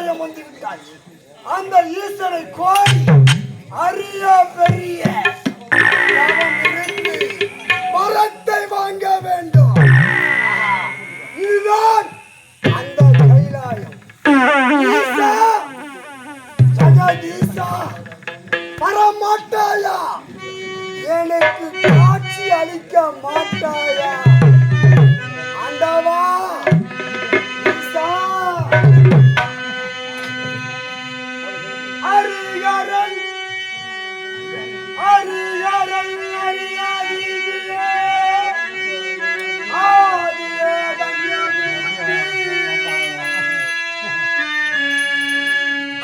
கைலாயம் வந்து விட்டாய். அந்த ஈசனை கோரி அரிய பெரிய மரத்தை வாங்க வேண்டும். இதுதான் அந்த கைலாயம். ஈசா, ஜெகதீசா, வரமாட்டாயா? எனக்கு காட்சி அளிக்க மாட்டாயா? ஆண்டவா, ஈசா, ஹரிஹரன் ஹரிஹரன் ஹரியாதியே ஆதியே தன்யமூர்த்தி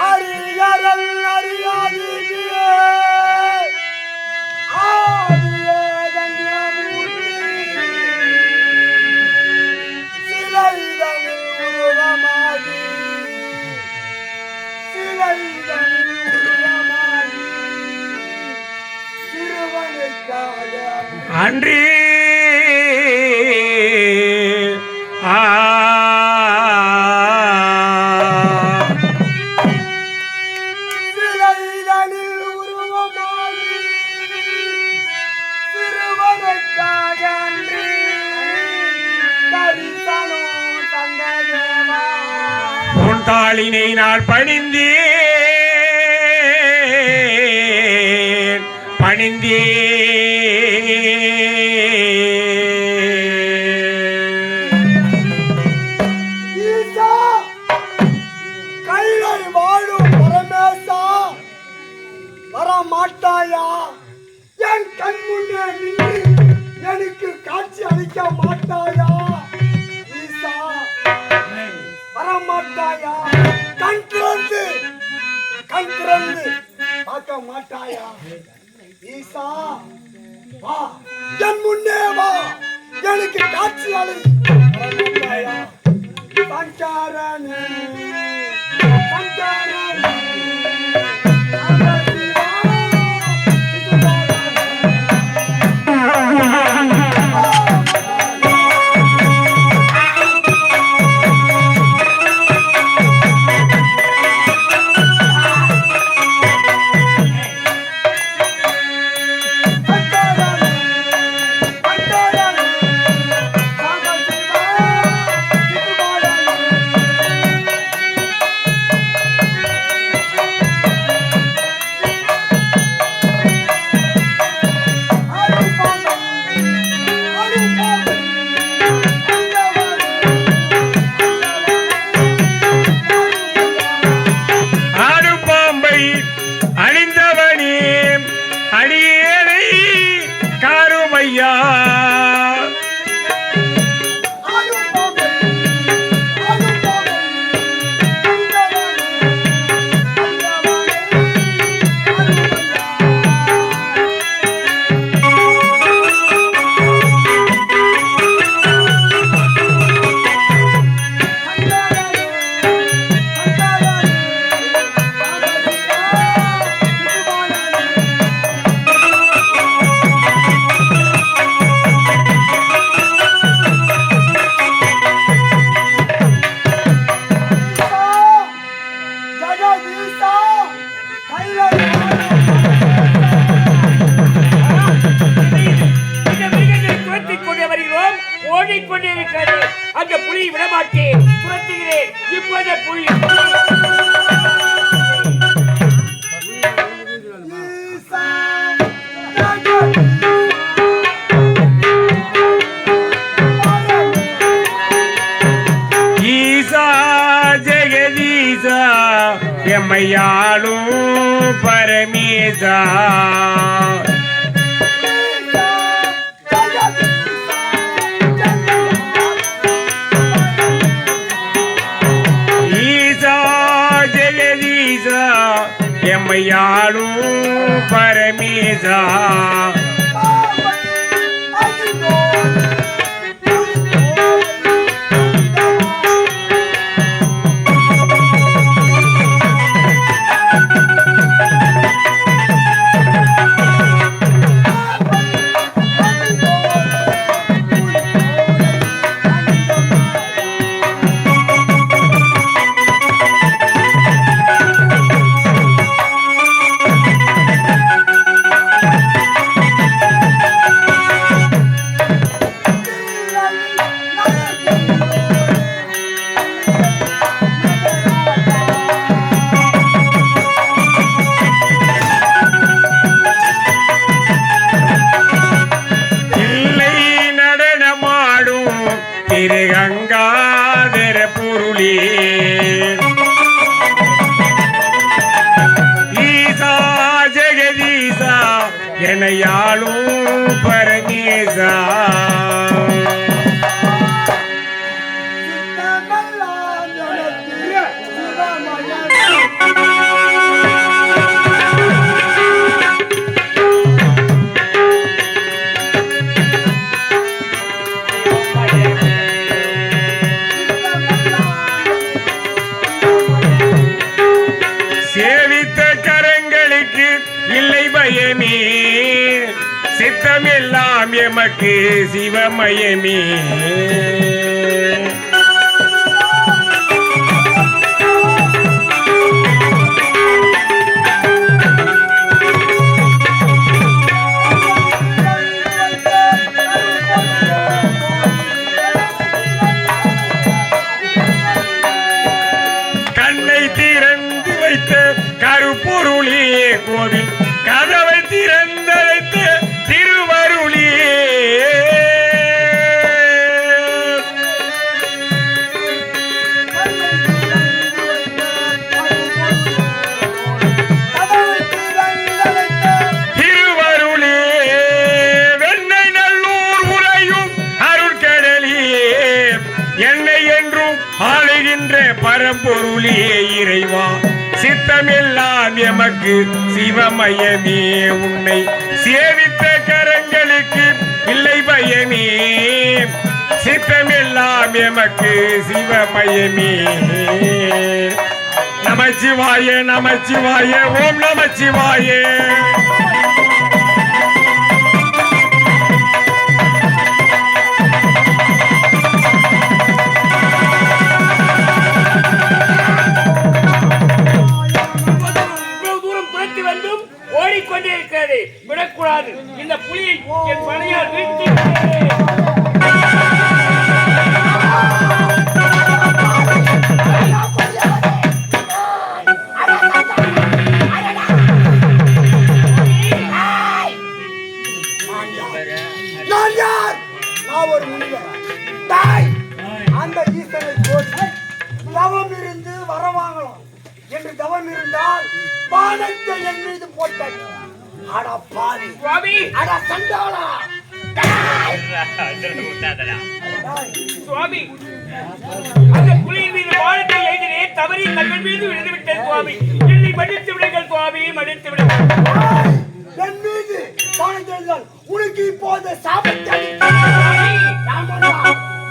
ஹரிஹரன் ஹரியாதியே ஆதியே தன்யமூர்த்தி சிலைதனில் உருவமாகி சிலைதனில் உருவமாகி சிறுவனுக்காக அன்றி சிலைதனில் உருவமாகி சிறுவனுக்காக அன்றி தரிசனம் தந்த தேவா. உன் தாளினை நான் பணிந்தேன் ஈசா, கைலை வாழும் பரமேசா, வரமாட்டாயா? என் கண் முன்னே நின்று எனக்கு காட்சி அளிக்க மாட்டாயா? ஈசா, வரமாட்டாயா? கண் திறந்து பார்க்க மாட்டாயா? ஈசா, வா, என் முன்னே வா, எனக்கு காட்சி அளி. வரமாட்டாயா? சங்கரனே, சங்கரனே, அகத்தியா, ஆடுபாம்பை அணிந்தவனே அடியேனை காருமையா. ஜெகதீசா, கைலை துரத்திக் கொண்டு வருகிறோம். ஓடிக்கொண்டே இருக்கிறது. அந்த புலியை விடமாட்டேன். துரத்துகிறேன். இப்போதே புலி ஈசா ஜெகதீசா எம்மையாளும் பரமேசா. ஈசா ஜெகதீசா எம்மையாளும் பரமேசா. சித்தமெல்லாம் எமக்கு சிவமயமே. கண்ணை திறந்து வைத்த கருப்பொருளே கோவில் கதவை திறந்தழைத்த திருவருளே. திருவருளே வெண்ணை நல்லூர் உரையும் அருட்கடலே என்னை என்றும் ஆளுகின்ற பரம்பொருளே இறைவா. சித்தமெல்லாம் எமக்கு சிவமயமே. உன்னை சேவித்த கரங்களுக்கு இல்லை பயமே. சித்தமெல்லாம் எமக்கு சிவமயமே. நமச்சிவாய நமச்சிவாய ஓம் நமச்சிவாய. ஓடிக்கொண்டே இருக்கிறது, விடக்கூடாது. இந்த புலியை என் படையால் வீழ்த்தி அந்த ஈசனை போட்டு தவம் இருந்து வரவாங்கலாம் என்று தவம் இருந்தால் பானத்தை என் மீது போட்டாய். அட பாவி சுவாமி, அட சண்டாளா சுவாமி, அந்த புலியின் மீது பானத்தை எழுதினே தவறி தங்கள் மீது விழுந்து விட்டேன் சுவாமி. என்னை மன்னித்து விடுங்கள் சுவாமி, மன்னித்து விடுங்கள். என் மீது பானத்தை எழுதால் உனக்கு இப்போது சாபத்தை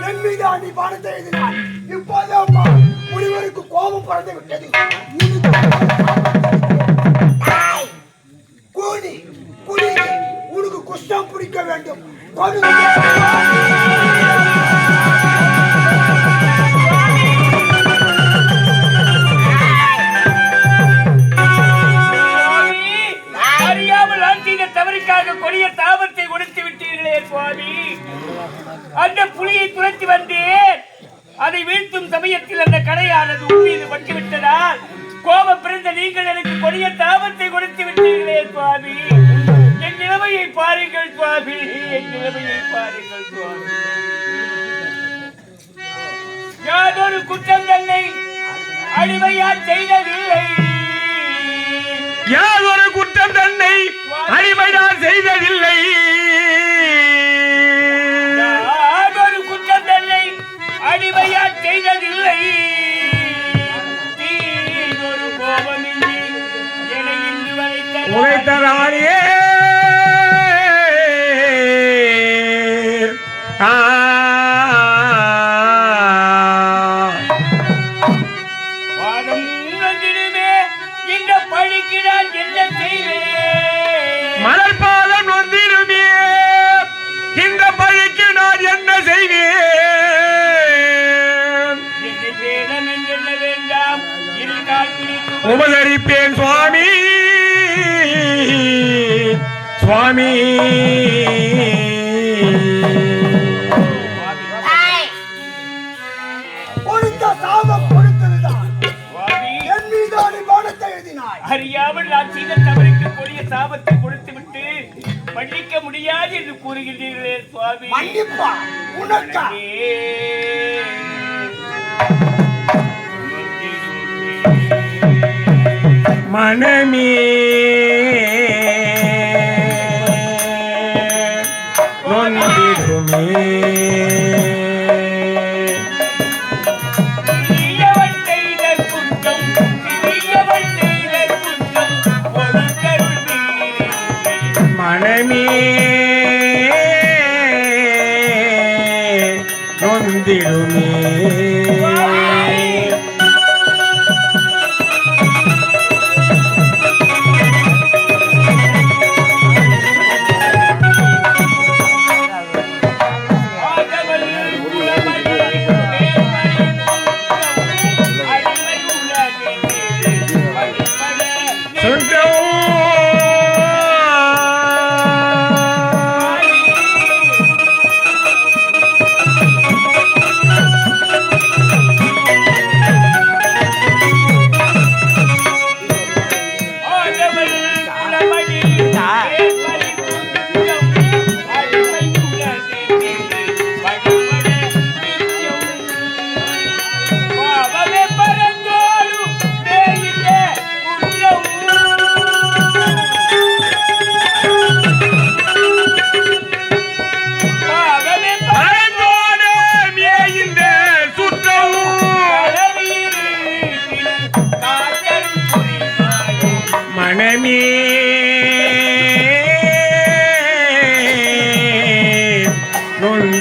என் மீது அடி பானத்தை எழுதினார். இப்போது முனிவருக்கு கோபம் பறந்து விட்டது. கூடி குடி உனக்கு குஷ்டம் பிடிக்க வேண்டும். அறியாமல் ஆட்சிய தவறுக்காக கொடிய தாபத்தை கொடுத்து விட்டீர்களே சுவாமி. அந்த புலியை துரத்தி வந்தேன். அதை வீழ்த்தும் சமயத்தில் அந்த கடையானது உண்மையில் பட்டுவிட்டதால் கோபம் பிறந்த நீங்கள் எனக்கு கொடிய தாபத்தை கொடுத்து விட்டீர்களே சுவாமி. என் நிலைமையை பாருங்கள் சுவாமி, என் நிலைமையை பாருங்கள் சுவாமி. யாதொரு குற்றம் தன்னை அடிமையா செய்ததில்லை. யாதொரு குற்றம் தன்னை அடிமையார் செய்ததில்லை. யாதொரு குற்றம் தன்னை அடிமையா செய்ததில்லை. தீதொரு கோபமின்றி என்னை இன்று உரைத்ததாலே வாதம் உணர்ந்திடுமே. இந்த பழிக்கு நான் என்ன செய்வேன்? மலர் பாதம் நொந்திடுமே. இந்த பழிக்கு நான் என்ன செய்வேன்? என்னை வேதம் என்றெல்ல வேண்டாம், இருக்கால் பிடித்து உபசரிப்பேன் சுவாமி, சுவாமி. கொடுத்த சாபம் கொடுத்ததுதான். சுவாமி, என் மீது அடி பானத்தை எழுதினாய். அறியாமல் நான் செய்த தவறுக்கு கொடிய சாபத்தை கொடுத்துவிட்டு மன்னிக்க முடியாது என்று கூறுகின்றீர்களே சுவாமி. மன்னிப்பா உனக்கா? மனமே நொந்திடுமே. மனமே நொந்திடுமே.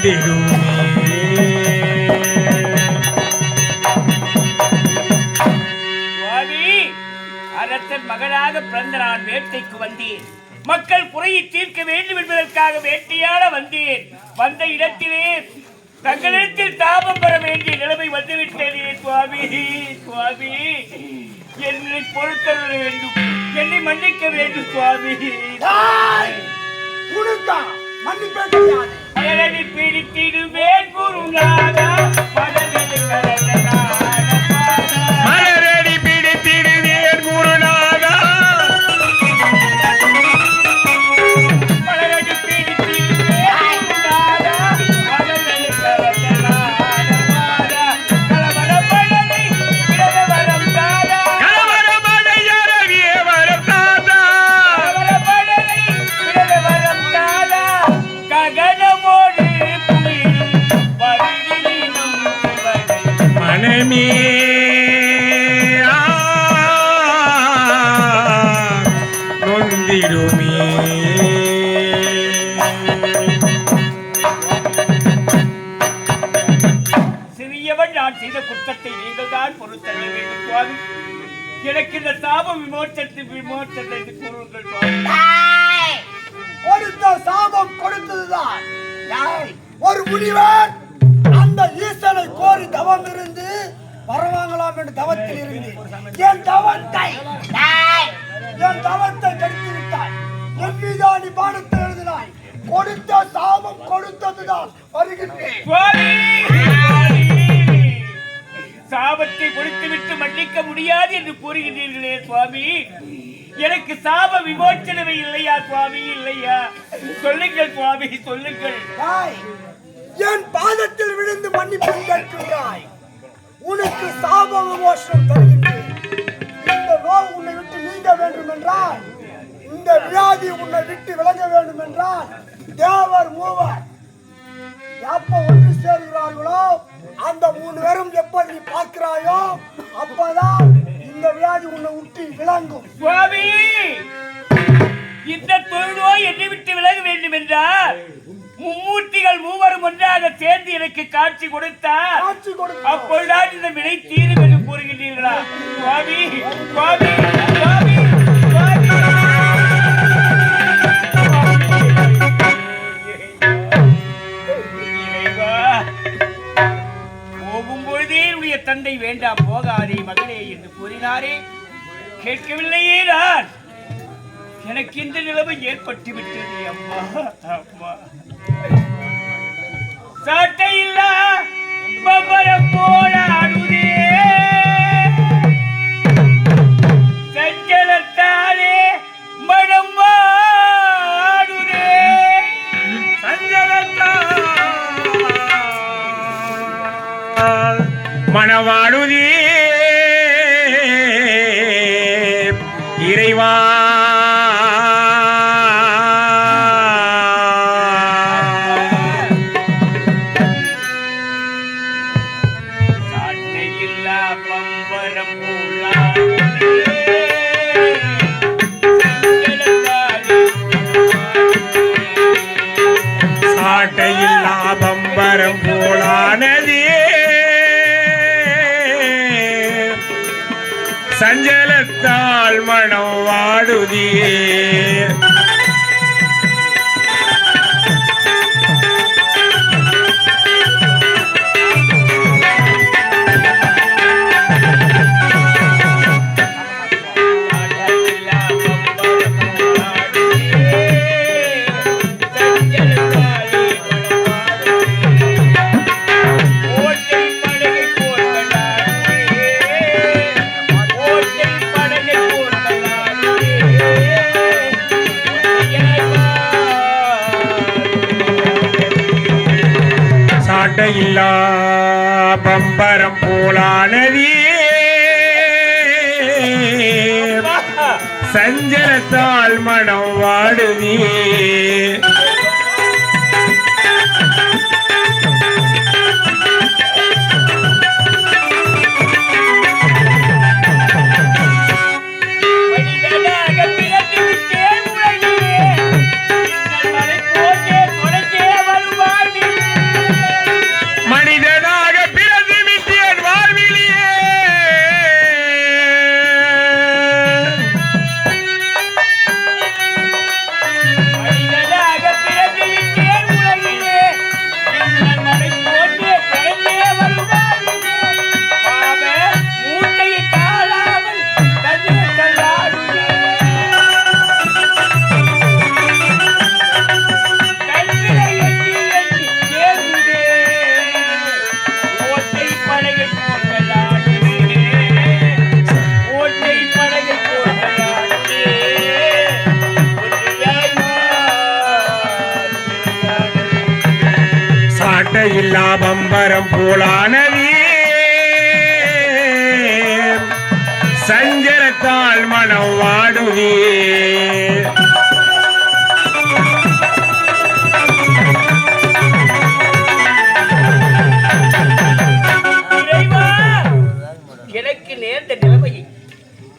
நொந்திடுமே. அரசன் மகனாக பிறந்த நான் வேட்டைக்கு வந்தேன். மக்கள் குறையை தீர்க்க வேண்டும் என்பதற்காக வேட்டையாட வந்தேன். வந்த இடத்திலே தங்களிடத்தில் தாபம் பெற வேண்டிய நிலைமை வந்துவிட்டேனே சுவாமி. சுவாமி, என்னை பொறுத்தர வேண்டும், என்னை மன்னிக்க வேண்டும் சுவாமி. மலரடி பிடித்திடுவேன் குருநாதா, மலரடி கலந்தனா மலரடி பிடித்திடுவேன் குருநாதா, மலரடி பிடித்திடுவேன் குருநாதா, மலரடி கலந்தனா கலவரப்படலை விரதவரம் தாதா, கலவரமடை அரவிய வரம் தாதா, கலவரப்படலை விரதவரம் தாதா, ககனமோடு புலியில் வருகிலும் சிவனை மனமே நொந்திடுமே. சிறியவன் நான் செய்த குற்றத்தை நீங்கள் தான் பொறுத்தள்ள வேண்டும் சுவாமி. எனக்கு இந்த சாப விமோச்சத்தை கூறுங்கள் சுவாமி. கொடுத்த சாபம் கொடுத்ததுதான். ஒரு முனிவர் அந்த ஈசனை கோரி தவம் இருந்து வரவாங்கலாம் என்று தவத்தில் இருந்து என் தவத்தை கெடுத்து விட்டாய். என் மீதானி பாடத்தை எழுதினாய். கொடுத்த சாபம் கொடுத்ததுதான். வருகின்றேன். சாபத்தை கொடுத்துவிட்டு மன்னிக்க முடியாது என்று கூறுகிறீர்களே சுவாமி. எனக்கு சாப விமோச்சனமே இல்லையா சுவாமி? இல்லையா? சொல்லுங்கள் சுவாமி, சொல்லுங்கள். என் பாதத்தில் விழுந்து மன்னிப்பு கேட்கின்றாய். உனக்கு சாப விமோசனம் தருகின்றேன். இந்த நோய் உன்னை விட்டு நீங்க வேண்டும் என்றால், இந்த வியாதி உன்னை விட்டு விலக வேண்டும் என்றால், தேவர் மூவர் எப்ப ஒன்று சேர்கிறார்களோ அந்த 3 பேரும் எப்ப நீ பார்க்கிறாயோ அப்பதான் இந்த வியாதி உன்னை விட்டு விளங்கும். சுவாமி, இந்த தொழுநோய் என்னை விட்டு விலக வேண்டும் என்றால் மும்மூர்த்திகள் மூவரும் ஒன்றாக சேர்ந்து எனக்கு காட்சி கொடுத்தார். அப்பொழுதுதான் இந்த வினை தீரும் என்று கூறுகிறீர்களா சுவாமி? சுவாமி, சுவாமி, சுவாமி. போகும்பொழுதே என்னுடைய தந்தை வேண்டாம் போகாதே மகளே என்று கூறினாரே, கேட்கவில்லையே நான். எனக்கு இந்த நிலைமை ஏற்பட்டு விட்டது அம்மா. அம்மா, சாட்டையில்லா பம்பரம் போல அழுதே, சஞ்சலத்தாலே மனம் வாடுதே, சஞ்சலத்தால் மனவாடுதே இறைவா. சாட்டையில்லா பம்பரம் போலானதே, சஞ்சலத்தால் மனம் வாடுதே. சாட்டையில்லா பம்பரம் போலானதே, சஞ்சலத்தால் மனம் வாடுதே. இல்லா பம்பரம் போலானதே சஞ்சலத்தால் மனம் வாடுதே எனக்கு நேர்ந்த நிலைமையை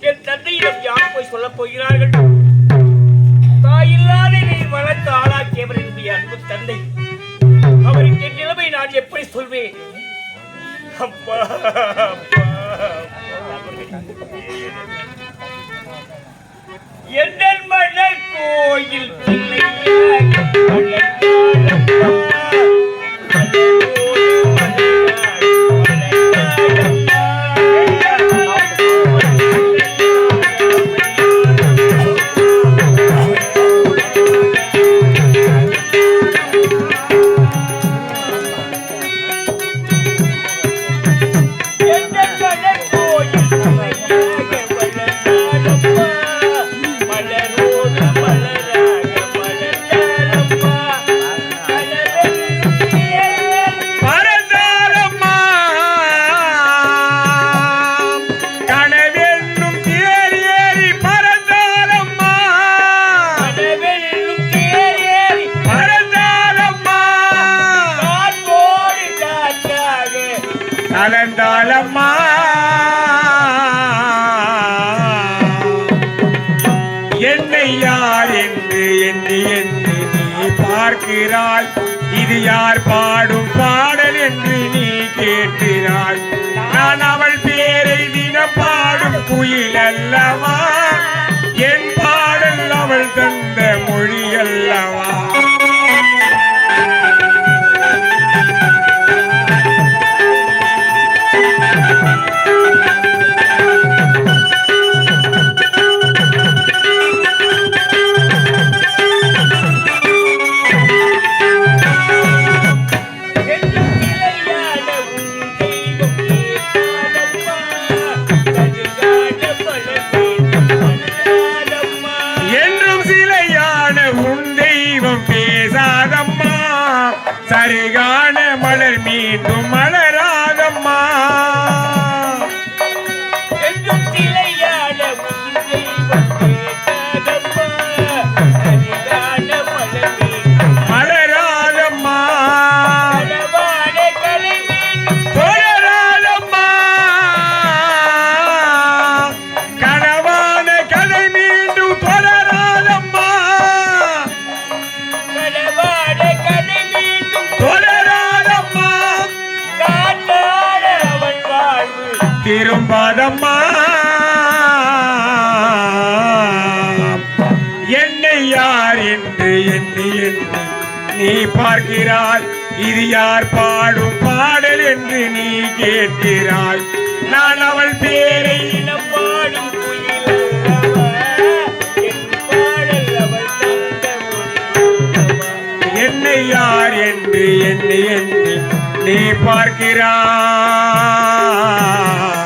என் தந்தையிடம் யார் போய் சொல்ல போகிறார்கள்? தாயில்லாத நீ வளர்த்து ஆளாக்கியவர் என்னுடைய அன்பு தந்தை. அவருக்கு என் நிலைமை நான் எப்படி சொல்வேன்? அப்பா, என் மன கோயில் கலந்தாலம்மா என்னை யார் என்று எண்ணி எண்ணி நீ பார்க்கிறாய். இது யார் பாடும் பாடல் என்று நீ கேட்கிறாய். நான் அவள் பேரை தினம் பாடும் குயில் அல்லவா, என் பாடல் அவள் தந்த மொழி அல்லவா. சரிகான மலர் மீண்டும் மலராதம்மா. மலராதம்மா தொடராதம்மா. கனவான கலை மீண்டும் தொடராதம்மா. திரும்பாதம்மா என்னை யார் என்று எண்ணி எண்ணி நீ பார்க்கிறாய். இது யார் பாடும் பாடல் என்று நீ கேட்கிறாய். நான் அவள் பேரை பாடும் என்னை யார் என்று எண்ணி எண்ணி நீ பார்க்கிறாய்.